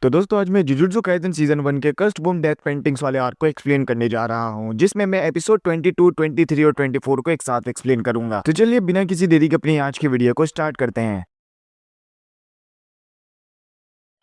तो दोस्तों आज मैं जुजुत्सु काइसेन सीजन 1 के कस्ट बूम डेथ पेंटिंग्स वाले आर्क को एक्सप्लेन करने जा रहा हूं, जिसमें मैं एपिसोड 22, 23 और 24 को एक साथ एक्सप्लेन करूंगा। तो चलिए बिना किसी देरी के अपनी आज की वीडियो को स्टार्ट करते हैं।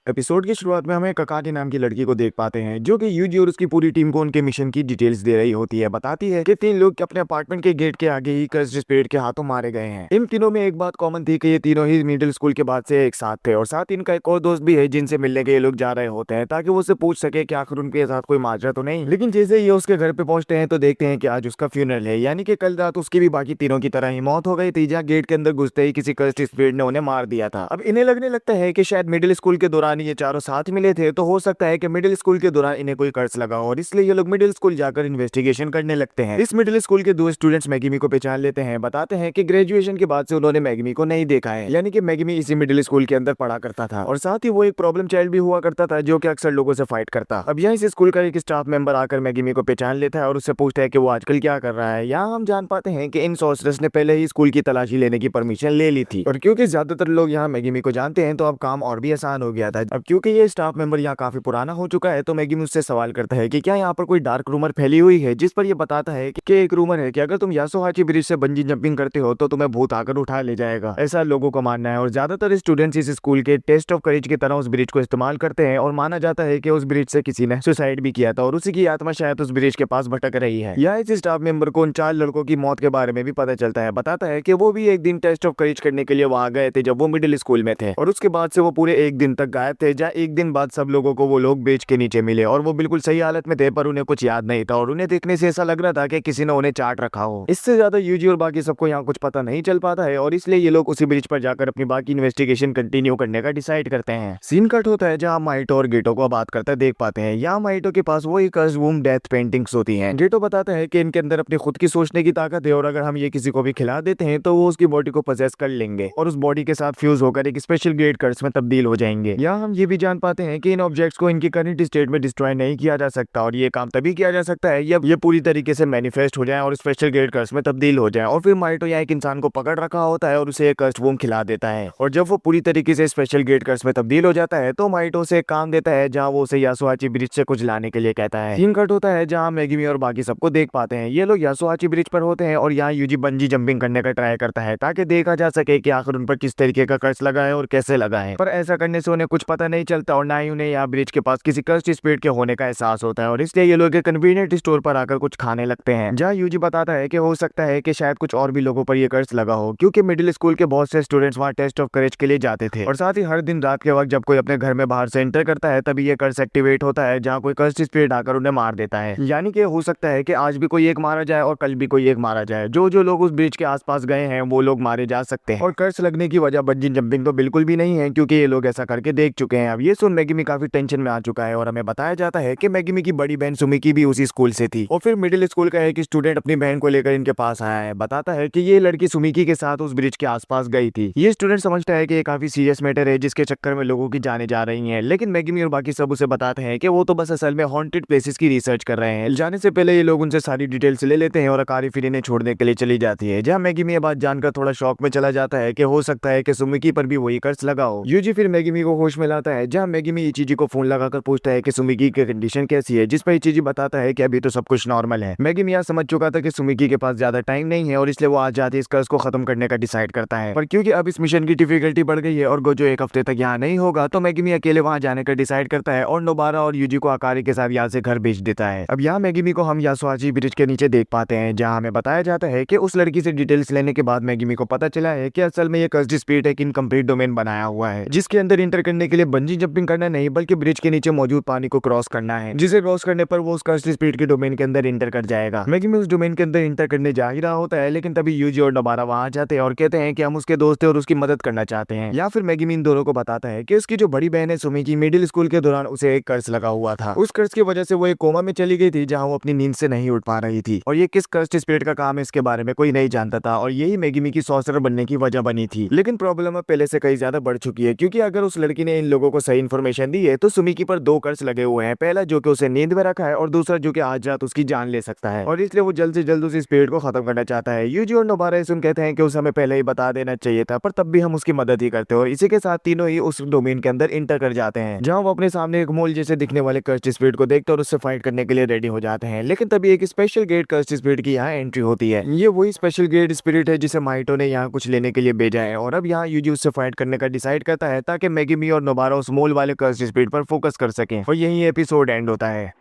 एपिसोड की शुरुआत में हमें ककाटी नाम की लड़की को देख पाते हैं, जो कि यूजी और उसकी पूरी टीम को उनके मिशन की डिटेल्स दे रही होती है। बताती है कि 3 लोग अपने अपार्टमेंट के गेट के आगे ही कर्स्ड स्पिरिट के हाथों मारे गए हैं। इन तीनों में एक बात कॉमन थी कि ये तीनों ही मिडिल स्कूल के बाद से एक साथ थे, और साथ इनका एक और दोस्त भी है जिनसे मिलने के ये लोग जा रहे होते हैं, ताकि वो उससे पूछ सके कि आखिर उनके साथ कोई माजरा तो नहीं। लेकिन जैसे ये उसके घर पे पहुंचते हैं तो देखते हैं कि आज उसका फ्यूनरल है, यानी कि कल रात उसकी भी बाकी तीनों की तरह ही मौत हो गई थी, जहाँ गेट के अंदर घुसते ही किसी कर्स्ड स्पिरिट ने उन्हें मार दिया था। अब इन्हें लगने लगता है कि शायद मिडिल स्कूल के दौरान ये चारों साथ मिले थे, तो हो सकता है कि मिडिल स्कूल के दौरान इन्हें कोई कर्ज लगा हो, और इसलिए ये लोग मिडिल स्कूल जाकर इन्वेस्टिगेशन करने लगते हैं। इस मिडिल स्कूल के दो स्टूडेंट्स मैगिमी को पहचान लेते हैं। बताते हैं कि ग्रेजुएशन के बाद से उन्होंने मैगिमी को नहीं देखा है, यानी कि मैगिमी इसी मिडिल स्कूल के अंदर पढ़ा करता था, और साथ ही वो एक प्रॉब्लम चाइल्ड भी हुआ करता था, जो कि अक्सर लोगों से फाइट करता। अब यहाँ इस स्कूल का एक स्टाफ मेंबर आकर मैगिमी को पहचान लेता है और उससे पूछता है कि वो आजकल क्या कर रहा है। यहाँ हम जान पाते हैं कि इन सॉर्सरर्स ने पहले ही स्कूल की तलाशी लेने की परमिशन ले ली थी, और क्योंकि ज्यादातर लोग यहाँ मैगिमी को जानते हैं तो अब काम और भी आसान हो गया था। अब क्योंकि ये स्टाफ मेंबर यहाँ काफी पुराना हो चुका है, तो मैगी मुझसे सवाल करता है कि क्या यहाँ पर कोई डार्क रूमर फैली हुई है, जिस पर यह बताता है कि एक रूमर है कि अगर तुम यासोहाची ब्रिज से बंजी जंपिंग करते हो तो तुम्हें भूत आकर उठा ले जाएगा। ऐसा लोगों का मानना है, और ज्यादातर स्टूडेंट्स इस स्कूल के टेस्ट ऑफ करेज की तरह उस ब्रिज को इस्तेमाल करते हैं, और माना जाता है कि उस ब्रिज से किसी ने सुसाइड भी किया था, और उसी की आत्मा शायद उस ब्रिज के पास भटक रही है। या इस स्टाफ मेंबर को उन 4 लड़कों की मौत के बारे में भी पता चलता है। बताता है कि वो भी एक दिन टेस्ट ऑफ करेज करने के लिए वहां गए थे जब वो मिडिल स्कूल में थे, और उसके बाद से वो पूरे एक दिन तक गायब थे, जहाँ एक दिन बाद सब लोगों को वो लोग बेच के नीचे मिले, और वो बिल्कुल सही हालत में थे, पर उन्हें कुछ याद नहीं था, और उन्हें देखने से ऐसा लग रहा था कि किसी ने उन्हें चाट रखा हो। इससे ज्यादा यूजी और बाकी सबको यहाँ कुछ पता नहीं चल पाता है, और इसलिए ये लोग उसी ब्रिज पर जाकर अपनी बाकी इन्वेस्टिगेशन कंटिन्यू करने का डिसाइड करते हैं। सीन कट होता है जहाँ माइटो और गेटो को बात करते देख पाते हैं। यहाँ माइटो के पास वो एक वूम डेथ पेंटिंग्स होती हैं। गेटो बताता है कि इनके अंदर अपनी खुद की सोचने की ताकत है, और अगर हम ये किसी को भी खिला देते हैं तो वो उसकी बॉडी को पोजेस कर लेंगे, और उस बॉडी के साथ फ्यूज होकर एक स्पेशल ग्रेड कर्स में तब्दील हो जाएंगे। यहाँ हम ये भी जान पाते हैं कि इन ऑब्जेक्ट्स को इनकी करंट स्टेट में डिस्ट्रॉय नहीं किया जा सकता, और ये काम तभी किया जा सकता है जब ये पूरी तरीके से मैनिफेस्ट हो जाए और स्पेशल ग्रेड कर्स में तब्दील हो जाए। और फिर माइटो यहाँ एक इंसान को पकड़ रखा होता है और उसे एक कर्स वूम खिला देता है, और जब वो पूरी तरीके से स्पेशल ग्रेड कर्स में तब्दील हो जाता है तो माइटो से एक काम देता है, जहाँ वो उसे यासुहाची ब्रिज से कुछ लाने के लिए कहता है। सीन कट होता है जहाँ मैगिमी और बाकी सबको देख पाते हैं। ये लोग यासुहाची ब्रिज पर होते हैं, और यहाँ यूजी बंजी जंपिंग करने का ट्राई करता है, ताकि देखा जा सके कि आखिर उन पर किस तरीके का कर्स लगा है और कैसे लगा है। पर ऐसा करने से उन्हें कुछ पता नहीं चलता, और ना ही उन्हें यहाँ ब्रिज के पास किसी कर्स्ड स्पिरिट के होने का एहसास होता है, और इसलिए ये लोग एक कन्वीनियंट स्टोर पर आकर कुछ खाने लगते हैं, जहाँ यूजी बताता है कि हो सकता है कि शायद कुछ और भी लोगों पर ये कर्स लगा हो, क्योंकि मिडिल स्कूल के बहुत से स्टूडेंट्स वहाँ टेस्ट ऑफ करेज के लिए जाते थे, और साथ ही हर दिन रात के वक्त जब कोई अपने घर में बाहर से एंटर करता है तभी ये कर्स एक्टिवेट होता है, जहाँ कोई कर्स्ड स्पिरिट आकर उन्हें मार देता है। यानी कि हो सकता है कि आज भी कोई एक मारा जाए और कल भी कोई एक मारा जाए। जो जो लोग उस ब्रिज के आसपास गए हैं वो लोग मारे जा सकते हैं, और कर्स लगने की वजह बंजी जंपिंग तो बिल्कुल भी नहीं है, क्योंकि ये लोग ऐसा करके देख चुके हैं। अब ये सुन मैगिमी काफी टेंशन में आ चुका है, और हमें बताया जाता है कि मैगिमी की बड़ी बहन सुमिकी भी उसी स्कूल से थी, और फिर मिडिल स्कूल का एक स्टूडेंट अपनी बहन को लेकर इनके पास आया है। बताता है कि ये लड़की सुमिकी के साथ उस ब्रिज के आसपास गई थी। ये स्टूडेंट समझता है कि ये काफी सीरियस मैटर है, जिसके चक्कर में लोगों की जाने जा रही हैं, लेकिन मैगिमी और बाकी सब उसे बताते हैं कि वो तो बस असल में हॉन्टेड प्लेसेस की रिसर्च कर रहे हैं। जाने से पहले ये लोग उनसे सारी डिटेल्स ले लेते हैं, और अकारी फिर इन्हें छोड़ने के लिए चली जाती है, जहाँ मैगिमी ये बात जानकर थोड़ा शॉक में चला जाता है कि हो सकता है कि सुमिकी पर भी वही कर्स लगा हो। यूजी फिर मैगिमी को होश में लाता है, जहाँ मैगिमी इचिजी को फोन लगाकर पूछता है कि सुमिकी की कंडीशन कैसी है, जिस पर इचिजी बताता है कि अभी तो सब कुछ नॉर्मल है। मैगिमी यहाँ समझ चुका था कि सुमिकी के पास ज्यादा टाइम नहीं है, और इसलिए वो आज जाते इस कर्स को खत्म करने का डिसाइड करता है, पर क्योंकि अब इस मिशन की डिफिकल्टी बढ़ गई है और गोजो एक हफ्ते तक यहाँ नहीं होगा, तो मैगिमी अकेले वहाँ जाने का डिसाइड करता है, और नोबारा और यूजी को आकारी के साथ यहाँ से घर भेज देता है। अब यहाँ मैगिमी को हम यासुहाची ब्रिज के नीचे देख पाते हैं, जहाँ हमें बताया जाता है कि उस लड़की से डिटेल्स लेने के बाद मैगिमी को पता चला है कि असल में ये कर्स्ड स्पिरिट एक इनकम्प्लीट डोमेन बनाया हुआ है, जिसके अंदर इंटर करने के लिए बंजी जंपिंग करना नहीं बल्कि ब्रिज के नीचे मौजूद पानी को क्रॉस करना है, जिसे क्रॉस करने पर वो उस कर्स्ड स्पिरिट के डोमेन के अंदर इंटर कर जाएगा। मैगिमी उस डोमेन के अंदर इंटर करने जा ही रहा होता है, लेकिन तभी यूजी और नोबारा वहां जाते हैं और कहते हैं कि हम उसके दोस्त हैं और उसकी मदद करना चाहते हैं। या फिर मैगिमी इन दोनों को बताता है कि उसकी जो बड़ी बहन है सुमिकी, मिडिल स्कूल के दौरान उसे एक कर्स लगा हुआ था। उस कर्स की वजह से वो एक कोमा में चली गई थी, जहाँ वो अपनी नींद से नहीं उठ पा रही थी, और ये किस कर्स्ड स्पिरिट का काम है इसके बारे में कोई नहीं जानता था, और यही मैगिमी की सॉर्सरर बनने की वजह बनी थी। लेकिन प्रॉब्लम अब पहले से कहीं ज्यादा बढ़ चुकी है, क्योंकि अगर उस लड़की ने इन इन लोगों को सही इन्फॉर्मेशन दी है तो सुमिकी पर 2 कर्ज लगे हुए हैं। पहला जो कि उसे नींद में रखा है और दूसरा जो कि आज रात उसकी जान ले सकता है और इसलिए वो जल्द से जल्द उस स्पिरिट को खत्म करना चाहता है। यूजी और नोबारा सुन कहते हैं कि उसे हमें पहले ही बता देना चाहिए था, पर तब भी हम उसकी मदद ही करते हैं और इसी के साथ तीनों ही उस डोमेन के अंदर इंटर कर जाते हैं, जहां वो अपने सामने एक मोल जैसे दिखने वाले कर्स्ट स्पिरिट को देखते और उससे फाइट करने के लिए रेडी हो जाते हैं। लेकिन तभी एक स्पेशल गेट कर्स्ट स्पिरिट की यहाँ एंट्री होती है। ये वही स्पेशल गेट स्पिरिट है जिसे माइटो ने यहाँ कुछ लेने के लिए भेजा है और अब यहाँ यूजी उससे फाइट करने का डिसाइड करता है ताकि मेगमी और नोबारा उस मोल वाले कर्स्ट स्पिरिट पर फोकस कर सकें और यही एपिसोड एंड होता है।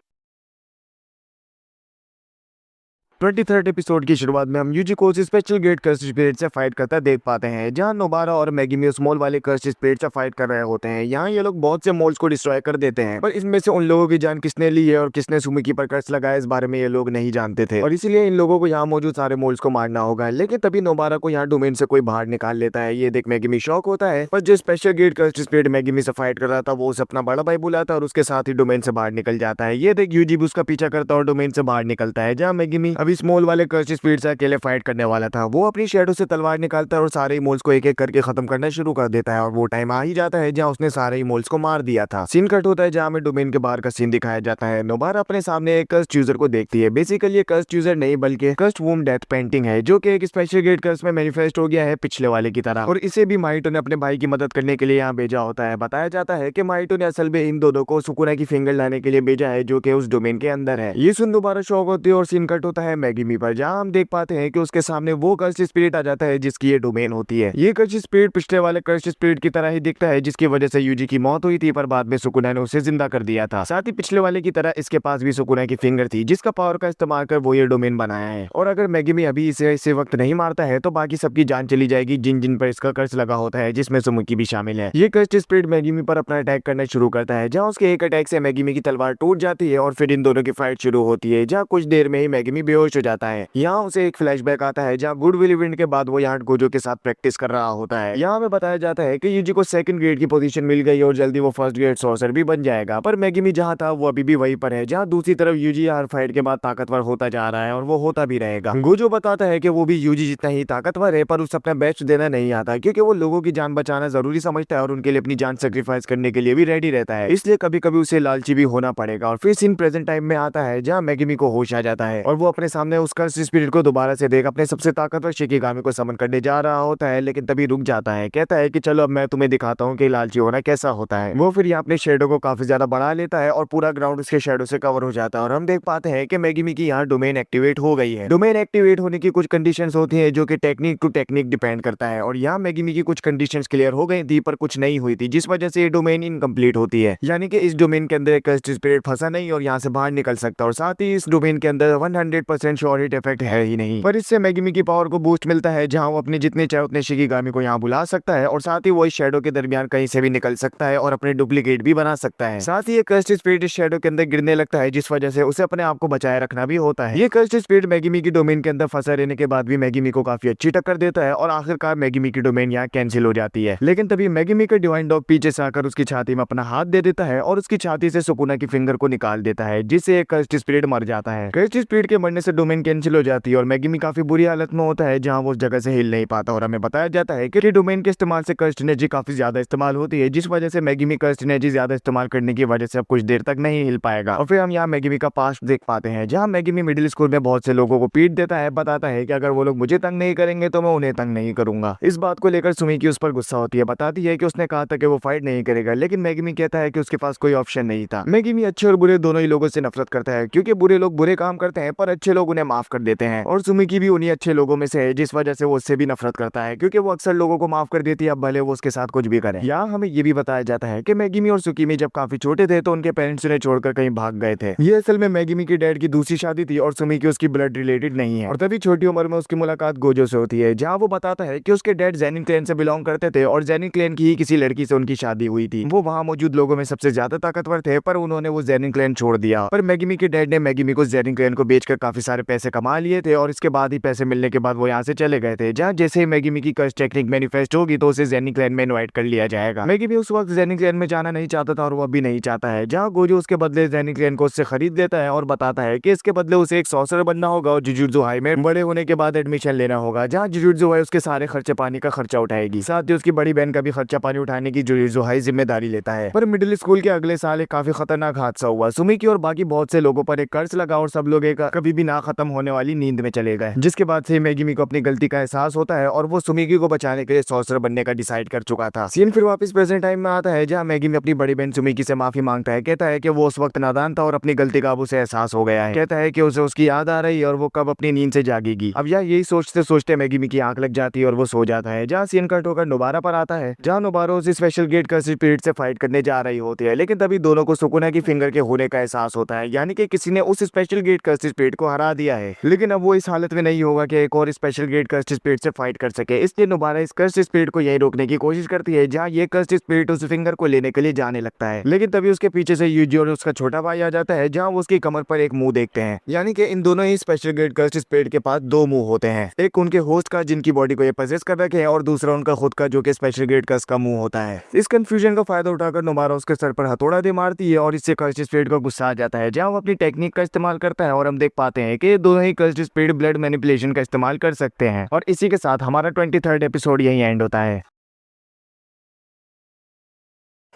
23rd एपिसोड की शुरुआत में हम यूजी को उस स्पेशल गेट कर्स्ट स्पिरिट से फाइट करता देख पाते हैं, जहां नोबारा और मेगमी उस मोल वाले कर्स्ट स्पिरिट से फाइट कर रहे होते हैं। यहाँ ये लोग बहुत से मोल्स को डिस्ट्रॉय कर देते हैं, पर इसमें से उन लोगों की जान किसने ली है और किसने सुमिकी पर कर्स लगाया इस बारे में ये लोग नहीं जानते थे और इसीलिए इन लोगों को यहाँ मौजूद सारे मोल्स को मारना होगा। लेकिन तभी नोबारा को यहाँ डोमेन से कोई बाहर निकाल लेता है। ये देख मेगमी शॉक होता है, पर जो स्पेशल गेट कर्स्ट स्पिरिट मेगमी से फाइट कर रहा था वो उसे अपना बड़ा भाई बुलाता है और उसके साथ ही डोमेन से बाहर निकल जाता है। ये देख यूजी भी उसका पीछा करता है और डोमेन से बाहर निकलता है, जहाँ मेगमी अभी स्मॉल वाले कर्स्ट स्पिरिट से अकेले फाइट करने वाला था। वो अपनी शैडो से तलवार निकालता है और सारे मोल्स को एक एक करके खत्म करना शुरू कर देता है और वो टाइम आ ही जाता है जहां उसने सारे ही मोल्स को मार दिया था। सीन कट होता है जहां हमें डोमेन के बाहर का सीन दिखाया जाता है। नोबारा अपने सामने एक कर्स्ट यूजर को देखती है। बेसिकली ये कर्स्ट यूजर नहीं बल्कि कर्स्ट वूम डेथ पेंटिंग है, जो कि एक स्पेशल गेट कर्स में मैनिफेस्ट हो गया है पिछले वाले की तरह, और इसे भी माइटो ने अपने भाई की मदद करने के लिए यहाँ भेजा होता है। बताया जाता है कि माइटो ने असल में इन दोनों को सुकुना की फिंगर लाने के लिए भेजा है, जो कि उस डोमेन के अंदर है। ये सुन दोबारा शॉक होती है और सीन कट होता है मेगमी पर, जहाँ हम देख पाते हैं कि उसके सामने वो कर्स्ट स्पिरिट आ जाता है जिसकी ये डोमेन होती है। ये कर्स्ट स्पिरिट पिछले वाले कर्स्ट स्पिरिट की तरह ही दिखता है, जिसकी वजह से यूजी की मौत हुई थी, पर बाद में सुकुना ने उसे जिंदा कर दिया था। साथ ही पिछले वाले की तरह इसके पास भी सुकुना की फिंगर थी, जिसका पावर का इस्तेमाल कर वो ये डोमेन बनाया है। और अगर मेगमी अभी इसे वक्त नहीं मारता है तो बाकी सबकी जान चली जाएगी जिन जिन पर इसका कर्ज लगा होता है, जिसमें सुमुकी भी शामिल है। ये कर्स्ट स्पिरिट मेगमी पर अपना अटैक करना शुरू करता है, जहाँ उसके एक अटैक से मेगमी की तलवार टूट जाती है और फिर इन दोनों की फाइट शुरू होती है, जहाँ कुछ देर में ही मेगमी बेहोश हो जाता है। यहाँ उसे एक फ्लैशबैक आता है जहाँ गुड विल इवेंट के बाद वो यहाँ गोजो के साथ प्रैक्टिस कर रहा होता है। यहाँ हमें बताया जाता है कि यूजी को सेकंड ग्रेड की पोजीशन मिल गई और जल्दी वो फर्स्ट ग्रेड सॉर्सर भी बन जाएगा, पर मेगमी जहाँ था वो अभी भी वहीं पर है, जहाँ दूसरी तरफ यूजी हर फाइट के बाद ताकतवर होता जा रहा है और वो होता भी रहेगा। गोजो बताता है कि वो भी यूजी जितना ही ताकतवर है, पर उसे अपना बेस्ट देना नहीं आता, क्योंकि वो लोगों की जान बचाना जरूरी समझता है और उनके लिए अपनी जान सेक्रीफाइस करने के लिए भी रेडी रहता है। इसलिए कभी कभी उसे लालची भी होना पड़ेगा। और फिर सीन प्रेजेंट टाइम में आता है जहाँ मेगमी को होश आ जाता है और वो अपने सामने उस कर्स्ट स्पिरिट को दोबारा से देख अपने सबसे ताकतवर शिकिगामी को समन करने जा रहा होता है, लेकिन तभी रुक जाता है। कहता है कि चलो अब मैं तुम्हें दिखाता हूँ कि लालची होना कैसा होता है। वो फिर यहाँ अपने शेडो को काफी ज्यादा बढ़ा लेता है और पूरा ग्राउंड उसके शेडो से कवर हो जाता है और हम देख पाते हैं कि मेगमी की यहाँ डोमेन एक्टिवेट हो गई है। डोमेन एक्टिवेट होने की कुछ कंडीशंस होती है जो कि टेक्निक टू टेक्निक डिपेंड करता है, और यहाँ मेगमी की कुछ कंडीशंस क्लियर हो गई थी पर कुछ नहीं हुई थी, जिस वजह से ये डोमेन इनकम्प्लीट होती है। यानी कि इस डोमेन के अंदर एक कर्स्ट स्पिरिट फंसा नहीं और यहाँ से बाहर निकल सकता, और साथ ही इस डोमेन के अंदर 100% श्योर हिट इफेक्ट है ही नहीं। पर इससे मेगमी की पावर को बूस्ट मिलता है, जहाँ वो अपने जितने चाहे उतने शिकिगामी को यहाँ बुला सकता है और साथ ही वो इस शेडो के दरमियान कहीं से भी निकल सकता है और अपने डुप्लीकेट भी बना सकता है। साथ ही ये कर्स्ट स्पिरिट इस शेडो के अंदर गिरने लगता है, जिस वजह से उसे अपने आप को बचाए रखना भी होता है। ये कर्स्ट स्पिरिट मेगमी की डोमेन के अंदर फंसा रहने के बाद भी मेगमी को काफी अच्छी टक्कर देता है और आखिरकार मेगमी की डोमेन यहाँ कैंसिल हो जाती है। लेकिन तभी मेगमी का डिवाइन डॉग पीछे से आकर उसकी छाती में अपना हाथ दे देता है और उसकी छाती से सुकुना की फिंगर को निकाल देता है, जिससे एक कर्स्ट स्पिरिट मर जाता है। कर्स्ट स्पिरिट के मरने से डोमेन कैंसिल हो जाती है और मेगमी काफी बुरी हालत में होता है, जहाँ वो उस जगह से हिल नहीं पाता। और हमें बताया जाता है कि डोमेन के इस्तेमाल से कर्स्ट एनर्जी काफी ज्यादा इस्तेमाल होती है, जिस वजह से मेगमी कर्स्ट एनर्जी ज्यादा इस्तेमाल करने की वजह से अब कुछ देर तक नहीं हिल पाएगा। और फिर हम यहाँ मेगमी का पास्ट देख पाते हैं, जहाँ मेगमी मिडिल स्कूल में बहुत से लोगों को पीट देता है। बताता है कि अगर वो लोग मुझे तंग नहीं करेंगे तो मैं उन्हें तंग नहीं करूंगा। इस बात को लेकर सुमिकी उस पर गुस्सा होती है। बताती है कि उसने कहा था कि वो फाइट नहीं करेगा, लेकिन मेगमी कहता है कि उसके पास कोई ऑप्शन नहीं था। मेगमी अच्छे और बुरे दोनों ही लोगों से नफरत करता है, क्योंकि बुरे लोग बुरे काम करते हैं पर अच्छे लोग उन्हें माफ कर देते हैं, और सुमिकी भी उन्हीं अच्छे लोगों में से है, जिस वजह से वो उससे भी नफरत करता है, क्योंकि वो अक्सर लोगों को माफ कर देती है, अब भले वो उसके साथ कुछ भी करे। यहाँ हमें ये भी बताया जाता है कि मेगमी और सुकीमी जब काफी छोटे थे तो उनके पेरेंट्स उन्हें छोड़कर कहीं भाग गए थे। ये असल में मेगमी की डैड की दूसरी शादी थी और सुमिकी उसकी ब्लड रिलेटेड नहीं है। और तभी छोटी उम्र में उसकी मुलाकात गोजो से होती है, जहाँ वो बताता है कि उसके डैड जेनिन क्लैन से बिलोंग करते थे और जेनिन क्लैन की ही किसी लड़की से उनकी शादी हुई थी। वो वहाँ मौजूद लोगों में सबसे ज्यादा ताकतवर थे, पर उन्होंने वो जेनिन क्लैन छोड़ दिया। पर मेगमी के डैड ने मेगमी को जेनिन क्लैन को बेचकर काफी सारे पैसे कमा लिए थे और इसके बाद ही पैसे मिलने के बाद वो यहाँ से चले गए थे। जहाँ जैसे ही मैगी मी की कर्ज टेक्निक मैनिफेस्ट होगी तो उसे जेनिक क्लैन में इनवाइट कर लिया जाएगा। मैगी मी उस वक्त जेनिक क्लैन में जाना नहीं चाहता था और वो अभी नहीं चाहता है। जहाँ गोजो उसके बदले जेनिक क्लैन को उससे खरीद लेता है और बताता है कि इसके बदले उसे एक सॉर्सरर बनना होगा और जुजुत्सु हाई में बड़े होने के बाद एडमिशन लेना होगा, जहाँ जुजुत्सु हाई उसके सारे खर्चे पानी का खर्चा उठाएगी। साथ ही उसकी बड़ी बहन का भी खर्चा पानी उठाने की जुजुत्सु हाई जिम्मेदारी लेता है। पर मिडिल स्कूल के अगले साल एक काफी खतरनाक हादसा हुआ। सुमिकी और बाकी बहुत से लोगों पर एक कर्ज लगा और सब लोग एक कभी भी ना खत्म होने वाली नींद में चले गए, जिसके बाद से मैगी मी को अपनी गलती का एहसास होता है और वो सुमिकी को बचाने के लिए सॉर्सरर बनने का डिसाइड कर चुका था। सीन फिर वापस प्रेजेंट टाइम में आता है, जहाँ मैगी मी अपनी बड़ी बहन सुमिकी से माफी मांगता है। कहता है कि वो उस वक्त नादान था और अपनी गलती का अब उसे एहसास हो गया है। कहता है कि उसे उसकी याद आ रही है और वो कब अपनी नींद से जागेगी। अब यही सोचते सोचते मैगी मी की आंख लग जाती है और वो सो जाता है। जहाँ सीन कट होकर नोबारा पर आता है, जहाँ नोबारा उस स्पेशल गेट का स्पिरिट से फाइट करने जा रही होती है, लेकिन तभी दोनों को सुकुना की फिंगर के होने का एहसास होता है, यानी कि किसी ने उस स्पेशल गेट का स्पिरिट को हरा दिया है। लेकिन अब वो इस हालत में नहीं होगा कि एक और स्पेशल गेट कर्स्ट स्पिरिट से फाइट कर सके, इसलिए नोबारा इस कर्स्ट स्पिरिट को यही रोकने की कोशिश करती है। जहाँ ये कर्स्ट स्पिरिट उस फिंगर को लेने के लिए जाने लगता है, लेकिन तभी उसके पीछे से यूजी और उसका छोटा भाई आ जाता है, जहाँ वो उसकी कमर पर एक मुंह देखते हैं। यानी कि इन दोनों ही स्पेशल गेट कर्स्ट स्पिरिट के पास दो मुंह होते हैं, एक उनके होस्ट का जिनकी बॉडी को ये पजेस कर रखे हैं और दूसरा उनका खुद का जो कि स्पेशल गेट कर्स्ट का मुंह होता है। इस कंफ्यूजन का फायदा उठाकर नोबारा उसके सर पर हथौड़ा दे मारती है और इससे कर्स्ट स्पिरिट को गुस्सा आ जाता है, जहाँ वो अपनी टेक्निक का इस्तेमाल करता है और हम देख पाते हैं कि दोनों ही कर्स्ट स्पिरिट ब्लड मैनिपुलेशन का इस्तेमाल कर सकते हैं। और इसी के साथ हमारा 23rd एपिसोड यही एंड होता है।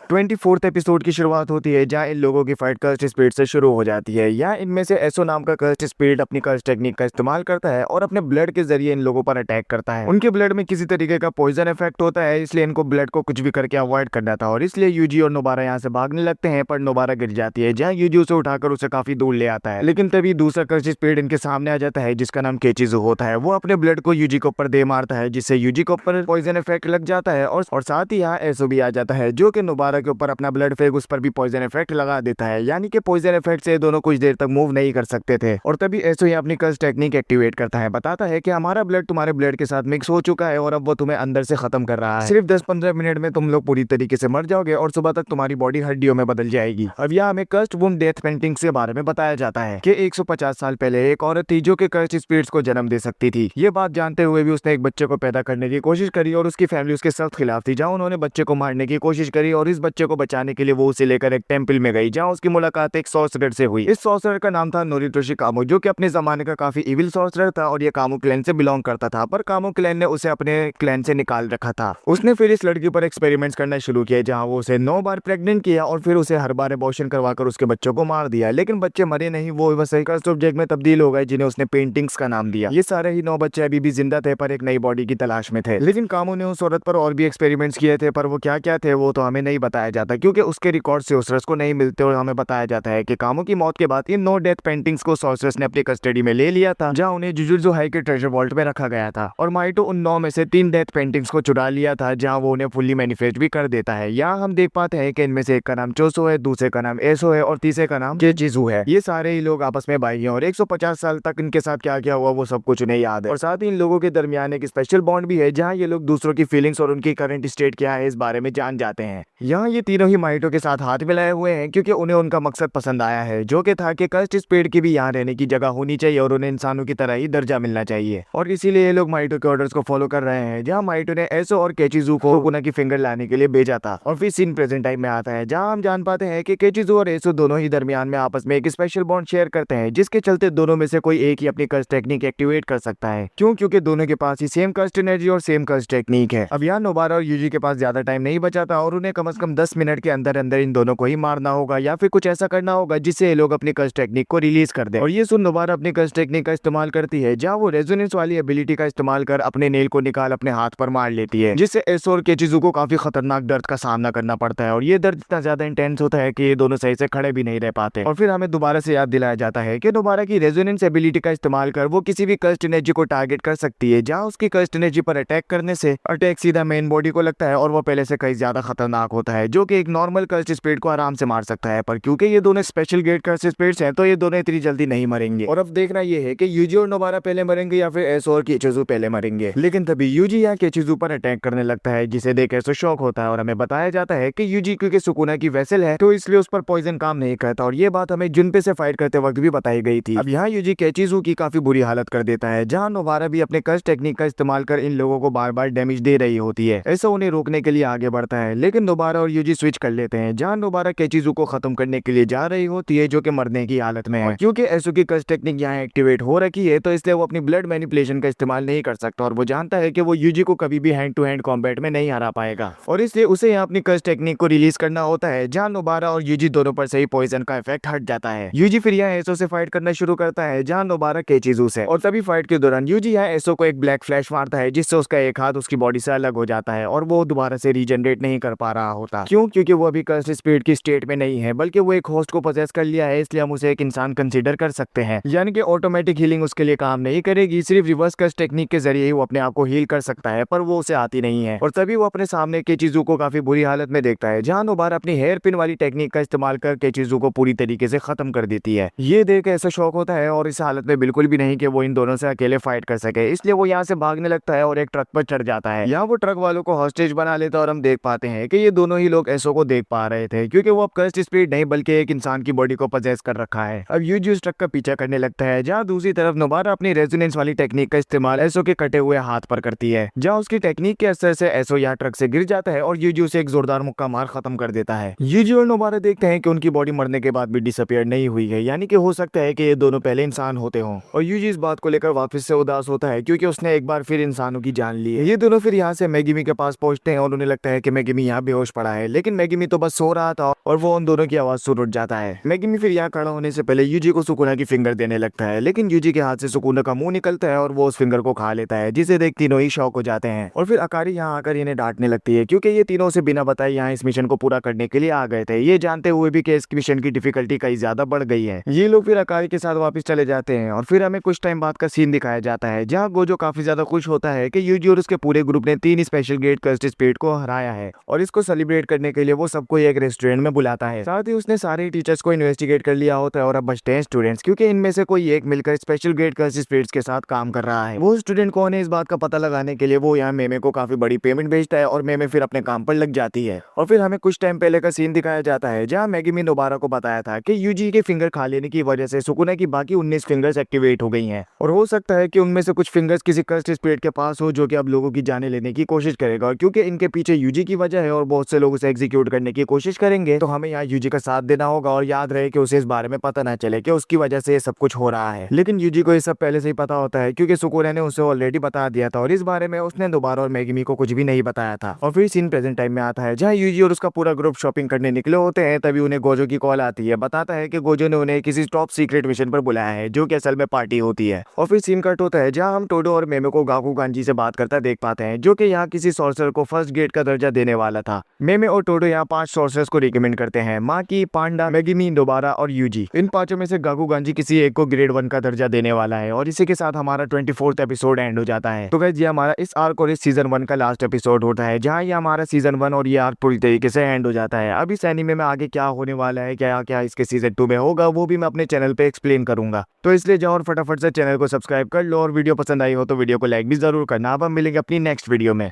24th एपिसोड की शुरुआत होती है, जहाँ इन लोगों की फाइट कर्स्ट स्पिरिट से शुरू हो जाती है। यहाँ इनमें से एसो नाम का कर्स्ट स्पिरिट अपनी कर्स्ट टेक्निक का इस्तेमाल करता है और अपने ब्लड के जरिए इन लोगों पर अटैक करता है। उनके ब्लड में किसी तरीके का पॉइजन इफेक्ट होता है, इसलिए इनको ब्लड को कुछ भी करके अवॉइड करना था और इसलिए यूजी और नोबारा यहाँ से भागने लगते हैं। पर नोबारा गिर जाती है, जहाँ यूजी उसे उठाकर उसे काफी दूर ले आता है, लेकिन तभी दूसरा कर्स्ट स्पिरिट इनके सामने आ जाता है, जिसका नाम केचिजू होता है। वो अपने ब्लड को यूजी के ऊपर दे मारता है, जिससे यूजी के ऊपर पॉइजन इफेक्ट लग जाता है और साथ ही यहाँ एसो भी आ जाता है, जो कि नोबारा के ऊपर अपना ब्लड फेंक उस पर भी पॉइजन इफेक्ट लगा देता है। यानी कि पॉइजन इफेक्ट से दोनों कुछ देर तक मूव नहीं कर सकते थे और तभी एसो ही अपनी कर्स्ट टेक्निक एक्टिवेट करता है। बताता है कि हमारा ब्लड तुम्हारे ब्लड के साथ मिक्स हो चुका है और अब वो तुम्हें अंदर से खत्म कर रहा है। सिर्फ 10-15 मिनट में तुम लोग पूरी तरीके से मर जाओगे और सुबह तक तुम्हारी बॉडी हड्डियों में बदल जाएगी। अब यहाँ हमें कर्स्ट वुम डेथ पेंटिंग के बारे में बताया जाता है कि 150 साल पहले एक औरत थी जो कि कर्स्ट स्पिरिट्स को जन्म दे सकती थी। ये बात जानते हुए भी उसने एक बच्चे को पैदा करने की कोशिश करी और उसकी फैमिली उसके सख्त खिलाफ थी, जहाँ उन्होंने बच्चे को मारने की कोशिश करी और इस बच्चे को बचाने के लिए वो उसे लेकर एक टेंपल में गई, जहाँ उसकी मुलाकात एक सॉर्सरर से हुई। इस सॉर्सरर का नाम था नोरितोशी कामो, जो कि अपने जमाने का काफी इविल सॉर्सरर था और ये कामो क्लैन से बिलोंग करता था, पर कामो क्लैन ने उसे अपने क्लैन से निकाल रखा था। उसने फिर इस लड़की पर एक्सपेरिमेंट्स करना शुरू किया, जहाँ वो उसे 9 बार प्रेग्नेंट किया और फिर उसे हर बार एबॉर्शन करवाकर उसके बच्चों को मार दिया, लेकिन बच्चे मरे नहीं, वो बस एक ऑब्जेक्ट में तब्दील हो गए, जिन्हें उसने पेंटिंग्स का नाम दिया। ये सारे ही 9 बच्चे अभी भी जिंदा थे, पर एक नई बॉडी की तलाश में थे। लेकिन कामो ने उस औरत पर और भी एक्सपेरिमेंट्स किए थे, पर वो क्या क्या थे वो तो हमें नहीं बताया जाता, क्योंकि उसके रिकॉर्ड सॉर्सरर्स को नहीं मिलते और हमें बताया जाता है कि कामो की मौत के बाद इन 9 डेथ पेंटिंग्स को सॉर्सरर्स ने अपनी कस्टडी में ले लिया था, जहां उन्हें जुजुत्सु हाई के ट्रेजर वॉल्ट में रखा गया था। और माइटो उन 9 में से 3 डेथ पेंटिंग्स को चुरा लिया था, जहां वो उन्हें फुल्ली मैनिफेस्ट भी कर देता है। यहाँ हम देख पाते हैं कि इनमें से एक का नाम चोसो है, दूसरे का नाम एसो है और तीसरे का नाम केचिजू है। ये सारे ही लोग आपस में भाई हैं और 150 साल तक इनके साथ क्या क्या हुआ वो सब कुछ उन्हें याद है। और साथ ही इन लोगों के दरमियान एक स्पेशल बॉन्ड भी है, जहाँ ये लोग दूसरों की फीलिंग्स और उनकी करंट स्टेट क्या है इस बारे में जान जाते हैं। यहाँ ये तीनों ही माइटो के साथ हाथ मिलाए हुए हैं, क्योंकि उन्हें उनका मकसद पसंद आया है, जो कि था कि कर्स्ट स्पिरिट की भी यहाँ रहने की जगह होनी चाहिए और उन्हें इंसानों की तरह ही दर्जा मिलना चाहिए। और इसीलिए ये लोग माइटो के ऑर्डर्स को फॉलो कर रहे हैं, जहाँ माइटो ने एसो और केचिजू को सुकुना की फिंगर लाने के लिए भेजा था। और फिर सीन प्रेजेंट टाइम में आता है, जहाँ हम जान पाते हैं कि केचिजू और एसो दोनों ही दरमियान में आपस में एक स्पेशल बॉन्ड शेयर करते हैं, जिसके चलते दोनों में से कोई एक ही अपनी कर्स्ट टेक्निक एक्टिवेट कर सकता है। क्यों? क्योंकि दोनों के पास ही सेम कर्स्ट एनर्जी और सेम कर्स्ट टेक्निक है। अब यहाँ नोबारा और यूजी के पास ज्यादा टाइम नहीं बचा था और उन्हें कम से कम 10 मिनट के अंदर अंदर इन दोनों को ही मारना होगा या फिर कुछ ऐसा करना होगा जिससे ये लोग अपनी कर्स्ट टेक्निक को रिलीज कर दे। और ये सुन नोबारा अपनी कर्स्ट टेक्निक का इस्तेमाल करती है, जहाँ वो रेजोनेंस वाली एबिलिटी का इस्तेमाल कर अपने नेल को निकाल अपने हाथ पर मार लेती है, जिससे एसो और केचिजू को काफी खतरनाक दर्द का सामना करना पड़ता है। और ये दर्द इतना ज्यादा इंटेंस होता है कि ये दोनों सही से खड़े भी नहीं रह पाते। और फिर हमें दोबारा से याद दिलाया जाता है कि नोबारा की रेजोनेंस एबिलिटी का इस्तेमाल कर वो किसी भी कर्स्ट एनर्जी को टारगेट कर सकती है, जहाँ उसकी कर्स्ट एनर्जी पर अटैक करने से अटैक सीधा मेन बॉडी को लगता है और वो पहले से कहीं ज्यादा खतरनाक होता है जो कि एक नॉर्मल कर्स्ट स्पिरिट को आराम से मार सकता है, पर क्योंकि ये दोनों स्पेशल ग्रेड कर्स्ट स्पिरिट्स हैं तो ये दोनों इतनी जल्दी नहीं मरेंगे। और अब देखना ये है कि यूजी और नोबारा पहले मरेंगे या फिर एसो और केचिज़ु पहले मरेंगे। लेकिन तभी यूजी या केचिज़ु पर अटैक करने लगता है जिसे देख एसो शॉक होता है और हमें बताया जाता है कि यूजी क्योंकि सुकुना की वेसल है तो इसलिए उस पर पॉइजन काम नहीं करता, और ये बात हमें जुनपे से फाइट करते वक्त भी बताई गई थी। अब यहाँ यूजी केचिज़ु की काफी बुरी हालत कर देता है, जहाँ नोबारा भी अपने कर्स्ट टेक्निक का इस्तेमाल कर इन लोगों को बार बार डैमेज दे रही होती है। एसो उन्हें रोकने के लिए आगे बढ़ता है, लेकिन नोबारा और यूजी स्विच कर लेते हैं, जहाँ नोबारा केचिज़ु को खत्म करने के लिए जा रही होती है जो कि मरने की हालत में है। क्योंकि एसो की कर्स्ट टेक्निक यहाँ एक्टिवेट हो रखी है तो इसलिए वो अपनी ब्लड मैनिपुलेशन का इस्तेमाल नहीं कर सकता, और वो जानता है कि वो यूजी को कभी भी हैंड टू हैंड कॉम्बैट में नहीं हरा पाएगा, और इसलिए उसे यहाँ अपनी कर्स्ट टेक्निक को रिलीज करना होता है, जहाँ नोबारा और यूजी दोनों पर सही पॉइजन का इफेक्ट हट जाता है। यूजी फिर यहाँ एसो से फाइट करना शुरू करता है, जहाँ नोबारा केचिज़ु से, और तभी फाइट के दौरान यूजी यहाँ एसो को एक ब्लैक फ्लैश मारता है जिससे उसका एक हाथ उसकी बॉडी से अलग हो जाता है और वो दोबारा से रीजनरेट नहीं कर पा रहा होता। क्यों? क्योंकि वो अभी कर्स्ट स्पिरिट की स्टेट में नहीं है, बल्कि वो एक होस्ट को पोजेस कर लिया है, इसलिए हम उसे एक इंसान कंसीडर कर सकते हैं। यानी कि ऑटोमेटिक हीलिंग उसके लिए काम नहीं करेगी, सिर्फ रिवर्स कर्स्ट टेक्निक के जरिए ही वो अपने आप को हील कर सकता है, पर वो उसे आती नहीं है। और तभी वो अपने सामने केचिज़ु को काफी बुरी हालत में देखता है, जहाँ नोबारा अपनी हेयर पिन वाली टेक्निक का इस्तेमाल कर केचिज़ु को पूरी तरीके से खत्म कर देती है। ये देख ऐसा शौक होता है और इस हालत में बिल्कुल भी नहीं कि वो इन दोनों से अकेले फाइट कर सके, इसलिए वो यहाँ से भागने लगता है और एक ट्रक पर चढ़ जाता है। यहाँ वो ट्रक वालों को हॉस्टेज बना लेता है और हम देख पाते हैं कि ये दोनों ही लोग एसो को देख पा रहे थे, क्योंकि वो अब कर्स्ट स्पिरिट नहीं बल्कि एक इंसान की बॉडी को पजेस कर रखा है। अब यूजी उस ट्रक का पीछा करने लगता है, जहाँ दूसरी तरफ नोबारा अपनी रेजोनेंस वाली टेक्निक का इस्तेमाल एसो के कटे हुए हाथ पर करती है, जहाँ उसकी टेक्निक के असर से एसो यहाँ ट्रक से गिर जाता है और यूजी उसे एक जोरदार मुक्का मार खत्म कर देता है। यूजी और नोबारा देखते हैं कि उनकी बॉडी मरने के बाद भी डिसअपियर नहीं हुई है, यानी कि हो सकता है कि ये दोनों पहले इंसान होते हों, और यूजी इस बात को लेकर वापस से उदास होता है क्योंकि उसने एक बार फिर इंसानों की जान ली है। ये दोनों फिर यहाँ से मेगिमी के पास पहुंचते हैं और उन्हें लगता है कि मेगिमी यहाँ बेहोश पड़ा है, लेकिन मेगिमी तो बस सो रहा था और वो उन दोनों की आवाज सुन उठ जाता है। मेगिमी फिर यहाँ खड़ा होने से पहले यूजी को सुकुना की फिंगर देने लगता है, लेकिन यूजी के हाथ से सुकुना का मुंह निकलता है और वो उस फिंगर को खा लेता है, जिसे देख तीनों ही शॉक हो जाते हैं। और फिर अकारी यहाँ आकर इन्हें डांटने लगती है क्योंकि ये तीनों से बिना बताए यहाँ इस मिशन को पूरा करने के लिए आ गए थे, ये जानते हुए भी कि इस मिशन की डिफिकल्टी कई ज्यादा बढ़ गई है। ये लोग फिर अकारी के साथ वापस चले जाते हैं और फिर हमें कुछ टाइम बाद का सीन दिखाया जाता है, जहाँ गोजो काफी ज्यादा खुश होता है कि यूजी और उसके पूरे ग्रुप ने 3 स्पेशल ग्रेड कर्स्ट स्पिरिट को हराया है, और इसको सेलिब्रेट करने के लिए वो सबको एक रेस्टोरेंट में बुलाता है। साथ ही उसने सारे टीचर्स को इन्वेस्टिगेट कर लिया होता है और अब बचते हैं स्टूडेंट्स, क्योंकि इनमें से कोई एक मिलकर स्पेशल ग्रेड कर्स्ट स्पिरिट्स के साथ काम कर रहा है। वो स्टूडेंट कौन है इस बात का पता लगाने के लिए वो यहाँ मेमे को काफी बड़ी पेमेंट भेजता है और मेमे फिर अपने काम पर लग जाती है। और फिर हमें कुछ टाइम पहले का सीन दिखाया जाता है, जहाँ मेगिमी नोबारा को बताया था कि यूजी के फिंगर खा लेने की वजह से सुकुना की बाकी 19 फिंगर्स एक्टिवेट हो गई हैं, और हो सकता है कि उनमें से कुछ फिंगर्स किसी कर्स्ट स्पिरिट के पास हो जो कि अब लोगों की जाने लेने की कोशिश करेगा, और क्योंकि इनके पीछे यूजी की वजह है और बहुत से लोग उसे एग्जीक्यूट करने की कोशिश करेंगे, तो हमें यहाँ यूजी का साथ देना होगा और याद रहे कि उसे इस बारे में पता ना चले कि उसकी वजह से ये सब कुछ हो रहा है। लेकिन यूजी को ये सब पहले से ही पता होता है क्योंकि सुकुना ने उसे ऑलरेडी बता दिया था, और इस बारे में उसने दोबारा और मेगिमी को कुछ भी नहीं बताया था। और फिर सीन प्रेजेंट टाइम में आता है, जहाँ यूजी और उसका पूरा ग्रुप शॉपिंग करने निकले होते हैं, तभी उन्हें गोजो की कॉल आती है, बताता है कि गोजो ने उन्हें किसी टॉप सीक्रेट मिशन पर बुलाया है जो कि असल में पार्टी होती है। और फिर सीन कट होता है, जहाँ हम टोडो और मेमे को गाकुगांजी से बात करता देख पाते हैं, जो कि यहाँ किसी सॉर्सर को फर्स्ट ग्रेड का दर्जा देने वाला था। मेमे और टोडो यहाँ 5 सॉर्सर्स को रिकमेंड करते हैं, माकी, पांडा, मेगिमी, नोबारा और यूजी। इन 5 में से गाकुगांजी किसी एक को ग्रेड 1 का दर्जा देने वाला है, और इसी के साथ हमारा 24th एपिसोड एंड हो जाता है। तो गाइस ये हमारा इस आर्क और इस सीजन 1 का लास्ट एपिसोड होता है, जहाँ ये हमारा सीजन 1 और ये आर्क पूरी तरीके से एंड हो जाता है। अब इस एनीमे में आगे क्या होने वाला है, क्या क्या इसके सीजन 2 में होगा, वो भी मैं अपने चैनल पे एक्सप्लेन करूंगा। तो इसलिए जाओ और फटाफट से चैनल को सब्सक्राइब कर लो, और वीडियो पसंद आई हो तो वीडियो को लाइक भी जरूर करना। अब हम मिलेंगे अपनी नेक्स्ट वीडियो में।